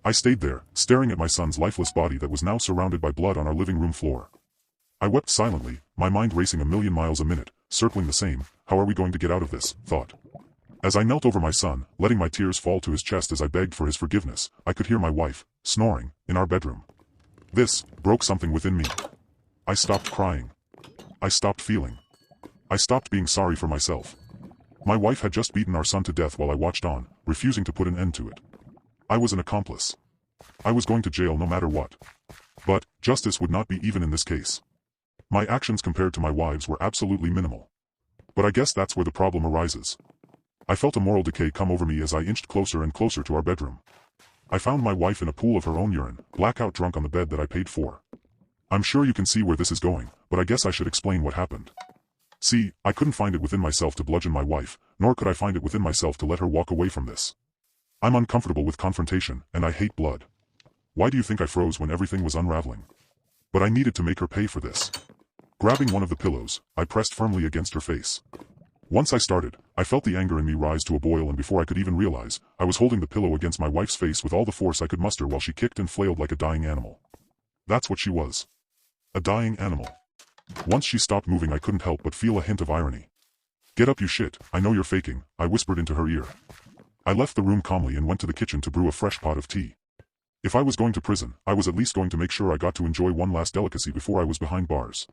I stayed there, staring at my son's lifeless body that was now surrounded by blood on our living room floor. I wept silently, my mind racing a million miles a minute, circling the same, how are we going to get out of this, thought. As I knelt over my son, letting my tears fall to his chest as I begged for his forgiveness, I could hear my wife, snoring, in our bedroom. This broke something within me. I stopped crying. I stopped feeling. I stopped being sorry for myself. My wife had just beaten our son to death while I watched on, refusing to put an end to it. I was an accomplice. I was going to jail no matter what. But justice would not be even in this case. My actions compared to my wife's were absolutely minimal. But I guess that's where the problem arises. I felt a moral decay come over me as I inched closer and closer to our bedroom. I found my wife in a pool of her own urine, blackout drunk on the bed that I paid for. I'm sure you can see where this is going, but I guess I should explain what happened. See, I couldn't find it within myself to bludgeon my wife, nor could I find it within myself to let her walk away from this. I'm uncomfortable with confrontation, and I hate blood. Why do you think I froze when everything was unraveling? But I needed to make her pay for this. Grabbing one of the pillows, I pressed firmly against her face. Once I started, I felt the anger in me rise to a boil, and before I could even realize, I was holding the pillow against my wife's face with all the force I could muster while she kicked and flailed like a dying animal. That's what she was. A dying animal. Once she stopped moving, I couldn't help but feel a hint of irony. Get up, you shit, I know you're faking, I whispered into her ear. I left the room calmly and went to the kitchen to brew a fresh pot of tea. If I was going to prison, I was at least going to make sure I got to enjoy one last delicacy before I was behind bars.